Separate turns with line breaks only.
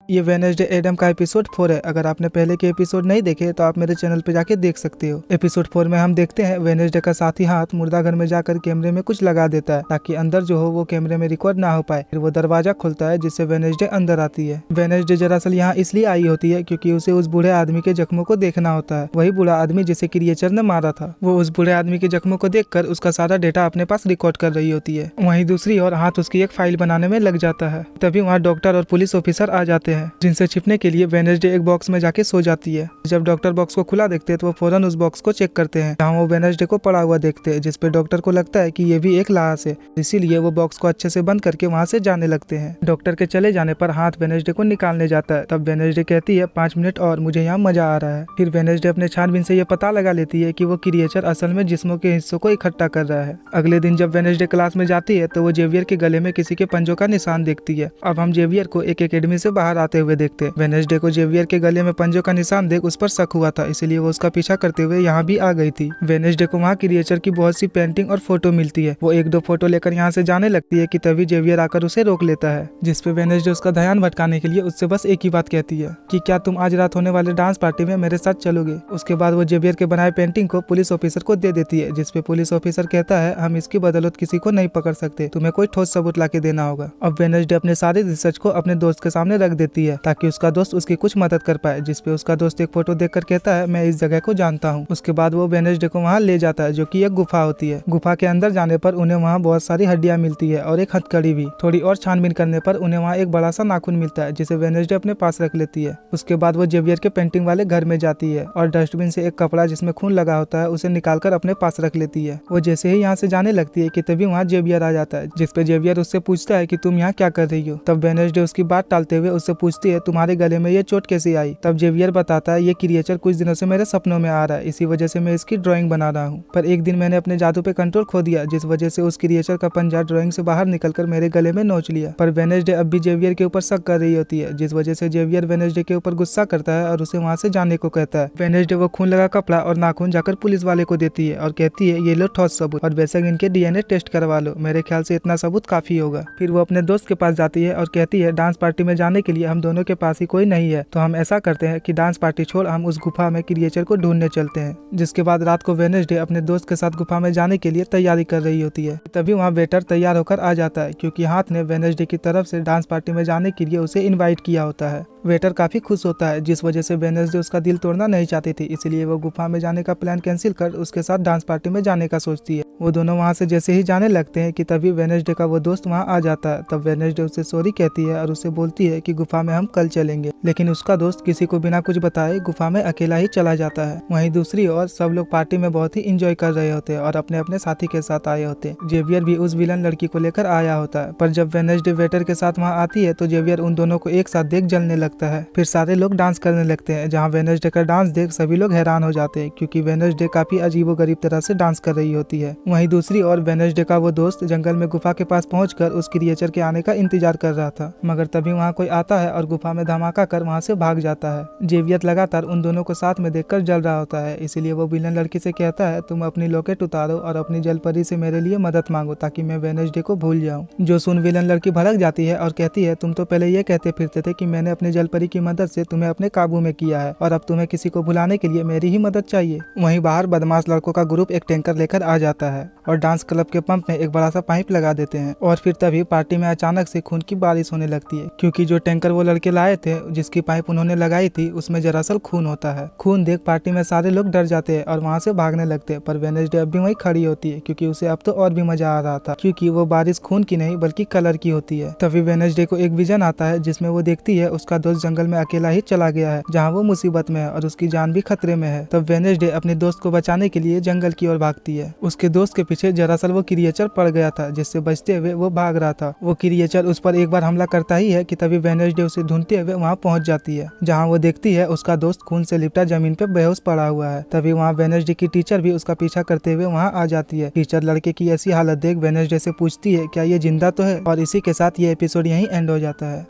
ये Wednesday Adam का episode 4 है। अगर आपने पहले के एपिसोड नहीं देखे तो आप मेरे चैनल पे जाके देख सकते हो। एपिसोड 4 में हम देखते हैं वेडनेसडे का साथी हाथ मुर्दा घर में जाकर कैमरे में कुछ लगा देता है ताकि अंदर जो हो वो कैमरे में रिकॉर्ड ना हो पाए। फिर वो दरवाजा खुलता है जिससे वेडनेसडे अंदर आती है। वेडनेसडे दरअसल यहाँ इसलिए आई होती है क्योंकि उसे उस बूढ़े आदमी के जख्मों को देखना होता है। वही बूढ़ा आदमी जिसे क्रिएचर ने मारा था। वो उस बूढ़े आदमी के जख्मों को देखकर उसका सारा डेटा अपने पास रिकॉर्ड कर रही होती है। वहीं दूसरी ओर हाथ उसकी एक फाइल बनाने में लग जाता है। तभी वहाँ डॉक्टर और पुलिस ऑफिसर आ जाते हैं जिनसे छिपने के लिए वेडनेसडे एक बॉक्स में जाके सो जाती है। जब डॉक्टर बॉक्स को खुला देखते हैं तो वो फौरन उस बॉक्स को चेक करते हैं जहाँ वो वेडनेसडे को पड़ा हुआ देखते हैं, जिसपे डॉक्टर को लगता है कि ये भी एक लाश है। इसीलिए वो बॉक्स को अच्छे से बंद करके वहाँ से जाने लगते हैं। डॉक्टर के चले जाने पर हाथ वेडनेसडे को निकालने जाता है। तब वेडनेसडे कहती है 5 मिनट और, मुझे यहाँ मजा आ रहा है। फिर वेडनेसडे अपने छानबीन से ये पता लगा लेती है कि वो क्रिएचर असल में जिस्मों के हिस्सों को इकट्ठा कर रहा है। अगले दिन जब वेडनेसडे क्लास में जाती है तो वो जेवियर के गले में किसी के पंजों का निशान देखती है। अब हम जेवियर को एक एकेडमी से बाहर आते हुए देखते हैं। वेडनेसडे को जेवियर के गले में पंजों का निशान देख उस पर शक हुआ था, इसलिए वो उसका पीछा करते हुए यहाँ भी आ गई थी। वेडनेसडे को वहाँ क्रिएचर की बहुत सी पेंटिंग और फोटो मिलती है। वो 1-2 फोटो लेकर यहाँ से जाने लगती है कि तभी जेवियर आकर उसे रोक लेता है, जिसपे वेडनेसडे उसका ध्यान भटकाने के लिए उससे बस एक ही बात कहती है कि क्या तुम आज रात होने वाले डांस पार्टी में मेरे साथ चलोगे। उसके बाद वो जेवियर के बनाए पेंटिंग को पुलिस ऑफिसर को दे देती है, जिसपे पुलिस ऑफिसर कहता है हम इसकी बदौलत किसी को नहीं पकड़ सकते, तुम्हें कोई ठोस सबूत ला के देना होगा। अब वेडनेसडे अपने सारे रिसर्च को अपने दोस्त के सामने रख देती है ताकि उसका दोस्त उसकी कुछ मदद कर पाए, जिसपे उसका दोस्त एक फोटो देखकर कहता है मैं इस जगह को जानता हूँ। उसके बाद वो वेडनेसडे को वहाँ ले जाता है जो कि एक गुफा होती है। गुफा के अंदर जाने पर उन्हें वहाँ बहुत सारी हड्डियाँ मिलती है और एक हथकड़ी भी। थोड़ी और छानबीन करने पर उन्हें वहाँ एक बड़ा सा नाखून मिलता है जिसे वेडनेसडे अपने पास रख लेती है। उसके बाद वो जेवियर के पेंटिंग वाले घर में जाती है और डस्टबिन से एक कपड़ा जिसमें खून लगा होता है उसे निकालकर अपने पास रख लेती है। वो जैसे ही यहाँ से जाने लगती है कि तभी वहाँ जेवियर आ जाता है, जिसपे जेवियर उससे पूछता है कि तुम यहाँ क्या कर रही हो। तब वेडनेसडे उसकी बात टालते हुए उससे पूछती है तुम्हारे गले में ये चोट कैसे आई। तब जेवियर बताता है ये क्रिएचर कुछ दिनों से मेरे सपनों में आ रहा है, इसी वजह से मैं इसकी ड्राइंग बना रहा हूँ। पर एक दिन मैंने अपने जादू पे कंट्रोल खो दिया, जिस वजह से उस क्रिएचर का पंजा ड्राइंग से बाहर निकलकर मेरे गले में नोच लिया। पर वेडनेसडे अब भी जेवियर के ऊपर शक कर रही होती है, जिस वजह से जेवियर वेडनेसडे के ऊपर गुस्सा करता है और उसे वहाँ से जाने को कहता है। वेडनेसडे वो खून लगा कपड़ा और नाखून जाकर पुलिस वाले को देती है और कहती है ये लो ठोस सबूत और वैसे इनके DNA टेस्ट करवा लो, मेरे ख्याल से इतना सबूत काफी होगा। फिर वो अपने दोस्त के पास जाती है और कहती है डांस पार्टी में जाने के लिए हम दोनों के पास ही कोई नहीं है, तो हम ऐसा करते हैं कि डांस पार्टी छोड़ हम उस गुफा में क्रिएचर को ढूंढने चलते हैं। जिसके बाद रात को वेडनेसडे अपने दोस्त के साथ गुफा में जाने के लिए तैयारी कर रही होती है। तभी वहाँ वेटर तैयार होकर आ जाता है क्योंकि हाथ ने वेडनेसडे की तरफ से डांस पार्टी में जाने के लिए उसे इनवाइट किया होता है। वेटर काफी खुश होता है, जिस वजह से वेडनेसडे उसका दिल तोड़ना नहीं चाहती थी, इसलिए वो गुफा में जाने का प्लान कैंसिल कर उसके साथ डांस पार्टी में जाने का सोचती है। वो दोनों वहाँ से जैसे ही जाने लगते हैं कि तभी वेडनेसडे का वो दोस्त वहाँ आ जाता है। तब वेडनेसडे उसे सॉरी कहती है और उससे बोलती है कि गुफा में हम कल चलेंगे, लेकिन उसका दोस्त किसी को बिना कुछ बताए गुफा में अकेला ही चला जाता है। वहीं दूसरी ओर सब लोग पार्टी में बहुत ही इंजॉय कर रहे होते हैं और अपने अपने साथी के साथ आए होते हैं। जेवियर भी उस विलन लड़की को लेकर आया होता है, पर जब वेडनेसडे वेटर के साथ वहाँ आती है तो जेवियर उन दोनों को एक साथ देख जलने लगता है। फिर सारे लोग डांस करने लगते हैं, जहाँ वेडनेसडे का डांस देख सभी लोग हैरान हो जाते हैं क्योंकि वेडनेसडे काफी अजीबोगरीब तरह से डांस कर रही होती है। वहीं दूसरी ओर वेडनेसडे का वो दोस्त जंगल में गुफा के पास पहुंचकर उस क्रिएचर के आने का इंतजार कर रहा था, मगर तभी वहाँ कोई आता है और गुफा में धमाका कर वहाँ से भाग जाता है। जेवियर लगातार उन दोनों को साथ में देखकर जल रहा होता है, इसीलिए वो विलन लड़की से कहता है तुम अपनी लॉकेट उतारो और अपनी जलपरी से मेरे लिए मदद मांगो ताकि मैं वेडनेसडे को भूल जाऊं। जो सुन विलन लड़की भड़क जाती है और कहती है तुम तो पहले ये कहते फिरते थे कि मैंने अपनी जलपरी की मदद से तुम्हें अपने काबू में किया है और अब तुम्हें किसी को भुलाने के लिए मेरी ही मदद चाहिए। वहीं बाहर बदमाश लड़कों का ग्रुप एक टैंकर लेकर आ जाता है और डांस क्लब के पंप में एक बड़ा सा पाइप लगा देते हैं और फिर तभी पार्टी में अचानक से खून की बारिश होने लगती है क्योंकि जो टैंकर वो लड़के लाए थे जिसकी पाइप उन्होंने लगाई थी उसमें दरअसल खून होता है। खून देख पार्टी में सारे लोग डर जाते हैं और वहाँ से भागने लगते हैं, पर वेडनेसडे अब भी वहीं खड़ी होती है क्योंकि उसे अब तो और भी मजा आ रहा था क्योंकि वो बारिश खून की नहीं बल्कि कलर की होती है। तभी वेडनेसडे को एक विजन आता है जिसमें वो देखती है उसका दोस्त जंगल में अकेला ही चला गया है जहाँ वो मुसीबत में है और उसकी जान भी खतरे में है। तब वेडनेसडे अपने दोस्त को बचाने के लिए जंगल की ओर भागती है। उसके दोस्त के पीछे दरअसल वो क्रिएचर पड़ गया था जिससे बचते हुए वो भाग रहा था। वो क्रिएचर उस पर एक बार हमला करता ही है कि तभी वेडनेसडे उसे ढूंढते हुए वहाँ पहुँच जाती है, जहाँ वो देखती है उसका दोस्त खून से लिपटा जमीन पे बेहोश पड़ा हुआ है। तभी वहाँ वेडनेसडे की टीचर भी उसका पीछा करते हुए वहाँ आ जाती है। टीचर लड़के की ऐसी हालत देख वेडनेसडे से पूछती है क्या ये जिंदा तो है, और इसी के साथ ये एपिसोड यहीं एंड हो जाता है।